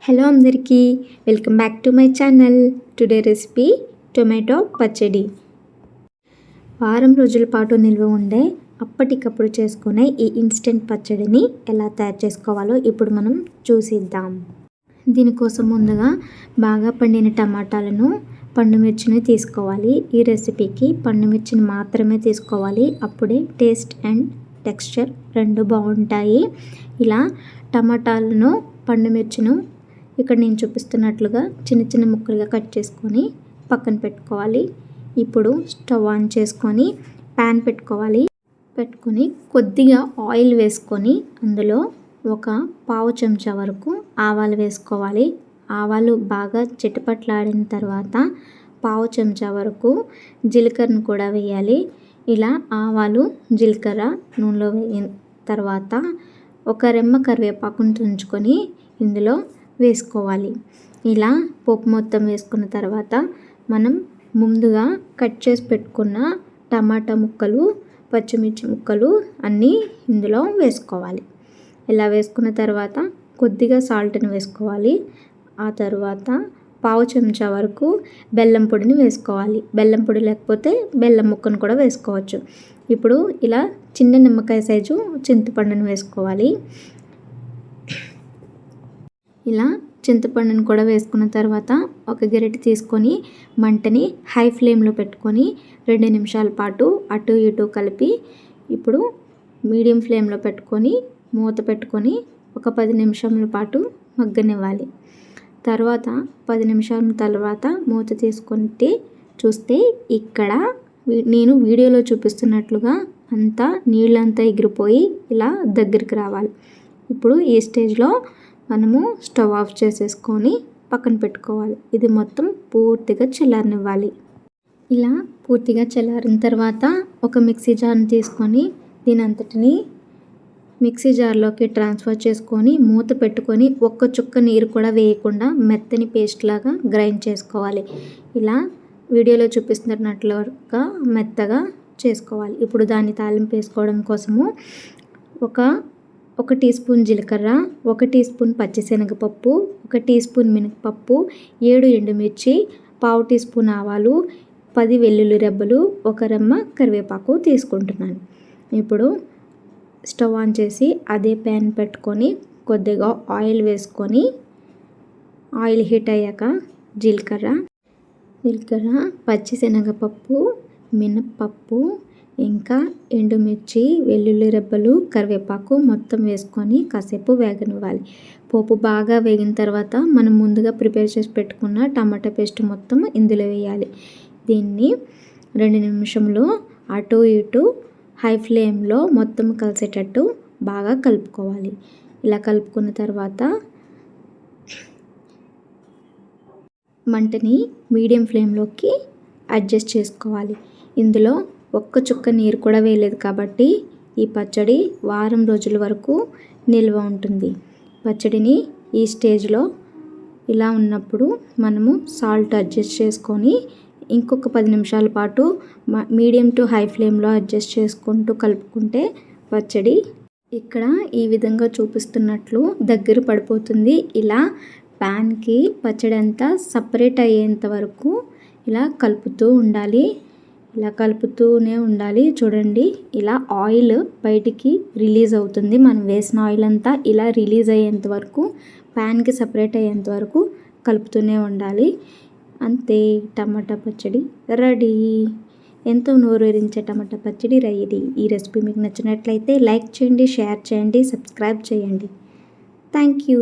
Hello అందరికీ, welcome back to my channel. Today recipe tomato పచ్చడి. వారం రోజుల పాటు నిల్వ ఉండే అప్పటికప్పుడు చేసుకునే ఈ ఇన్స్టెంట్ పచ్చడిని ఎలా తయారు చేసుకోవాలో ఇప్పుడు మనం చూసిద్దాం. దీనికోసం ముందుగా బాగా పండిన టమాటాలను, పండుమిర్చిని తీసుకోవాలి. ఈ రెసిపీకి పండుమిర్చిని మాత్రమే తీసుకోవాలి, అప్పుడే టేస్ట్ అండ్ టెక్స్చర్ రెండు బాగుంటాయి. ఇలా టమాటాలను, పండుమిర్చిను ఇక్కడ నేను చూపిస్తున్నట్లుగా చిన్న చిన్న ముక్కలుగా కట్ చేసుకొని పక్కన పెట్టుకోవాలి. ఇప్పుడు స్టవ్ ఆన్ చేసుకొని ప్యాన్ పెట్టుకొని కొద్దిగా ఆయిల్ వేసుకొని అందులో ఒక పావు చెంచా వరకు ఆవాలు వేసుకోవాలి. ఆవాలు బాగా చిటపట్లాడిన తర్వాత పావు చెంచా వరకు జీలకర్రను కూడా వేయాలి. ఇలా ఆవాలు, జీలకర్ర నూనెలో వేయిన తర్వాత ఒక రెమ్మ కరివేపాకును తుంచుకొని ఇందులో వేసుకోవాలి. ఇలా పోపు మొత్తం వేసుకున్న తర్వాత మనం ముందుగా కట్ చేసి పెట్టుకున్న టమాటా ముక్కలు, పచ్చిమిర్చి ముక్కలు అన్నీ ఇందులో వేసుకోవాలి. ఇలా వేసుకున్న తర్వాత కొద్దిగా సాల్ట్ని వేసుకోవాలి. ఆ తర్వాత పావు చెంచా వరకు బెల్లం పొడిని వేసుకోవాలి. బెల్లం పొడి లేకపోతే బెల్లం ముక్కను కూడా వేసుకోవచ్చు. ఇప్పుడు ఇలా చిన్న నిమ్మకాయ సైజు చింతపండును వేసుకోవాలి. ఇలా చింతపండును కూడా వేసుకున్న తర్వాత ఒక గరిటె తీసుకొని మంటని హై ఫ్లేమ్లో పెట్టుకొని 2 నిమిషాల పాటు అటు ఇటు కలిపి ఇప్పుడు మీడియం ఫ్లేమ్లో పెట్టుకొని మూత పెట్టుకొని ఒక 10 నిమిషాల పాటు మగ్గనివ్వాలి. తర్వాత 10 నిమిషాల తర్వాత మూత తీసుకుంటే చూస్తే ఇక్కడ నేను వీడియోలో చూపిస్తున్నట్లుగా అంతా నీళ్ళంతా ఎగిరిపోయి ఇలా దగ్గరికి రావాలి. ఇప్పుడు ఈ స్టేజ్లో మనము స్టవ్ ఆఫ్ చేసేసుకొని పక్కన పెట్టుకోవాలి. ఇది మొత్తం పూర్తిగా చల్లారనివ్వాలి. ఇలా పూర్తిగా చల్లారిన తర్వాత ఒక మిక్సీ జార్ని తీసుకొని దీని అంతటిని మిక్సీ జార్లోకి ట్రాన్స్ఫర్ చేసుకొని మూత పెట్టుకొని ఒక్క చుక్క నీరు కూడా వేయకుండా మెత్తని పేస్ట్ లాగా గ్రైండ్ చేసుకోవాలి. ఇలా వీడియోలో చూపిస్తున్నట్లుగా మెత్తగా చేసుకోవాలి. ఇప్పుడు దాన్ని తాలింపు వేసుకోవడం కోసము ఒక టీ స్పూన్ జీలకర్ర, 1 టీ స్పూన్ పచ్చిశనగపప్పు, 1 టీ స్పూన్ మినపప్పు, 7 ఎండుమిర్చి, పావు టీ స్పూన్ ఆవాలు, 10 వెల్లుల్లి రెబ్బలు, 1 రెమ్మ కరివేపాకు తీసుకుంటున్నాను. ఇప్పుడు స్టవ్ ఆన్ చేసి అదే ప్యాన్ పెట్టుకొని కొద్దిగా ఆయిల్ వేసుకొని ఆయిల్ హీట్ అయ్యాక జీలకర్ర, పచ్చిశనగపప్పు, మినపప్పు, ఇంకా ఎండుమిర్చి, వెల్లుల్లి రెబ్బలు, కరివేపాకు మొత్తం వేసుకొని కాసేపు వేగనివ్వాలి. పోపు బాగా వేగిన తర్వాత మనం ముందుగా ప్రిపేర్ చేసి పెట్టుకున్న టమాటా పేస్ట్ మొత్తం ఇందులో వేయాలి. దీన్ని 2 నిమిషంలో అటు ఇటు హై ఫ్లేమ్లో మొత్తం కలిసేటట్టు బాగా కలుపుకోవాలి. ఇలా కలుపుకున్న తర్వాత మంటని మీడియం ఫ్లేమ్లోకి అడ్జస్ట్ చేసుకోవాలి. ఇందులో ఒక్క చుక్క నీరు కూడా వేయలేదు కాబట్టి ఈ పచ్చడి వారం రోజుల వరకు నిల్వ ఉంటుంది. పచ్చడిని ఈ స్టేజ్లో ఇలా ఉన్నప్పుడు మనము సాల్ట్ అడ్జస్ట్ చేసుకొని ఇంకొక 10 నిమిషాల పాటు మీడియం టు హై ఫ్లేమ్లో అడ్జస్ట్ చేసుకుంటూ కలుపుకుంటే పచ్చడి ఇక్కడ ఈ విధంగా చూపిస్తున్నట్లు దగ్గర పడిపోతుంది. ఇలా ప్యాన్కి పచ్చడి అంతా సపరేట్ అయ్యేంత వరకు ఇలా కలుపుతూ ఉండాలి. ఇలా కలుపుతూనే ఉండాలి. చూడండి, ఇలా ఆయిల్ బయటికి రిలీజ్ అవుతుంది. మనం వేసిన ఆయిల్ అంతా ఇలా రిలీజ్ అయ్యేంత వరకు ప్యాన్కి సపరేట్ అయ్యేంత వరకు కలుపుతూనే ఉండాలి. అంతే, టమాటా పచ్చడి రెడీ. ఎంతో నోరూరించే టమాటా పచ్చడి రెడీ. ఈ రెసిపీ మీకు నచ్చినట్లయితే లైక్ చేయండి, షేర్ చేయండి, సబ్స్క్రైబ్ చేయండి. Thank you.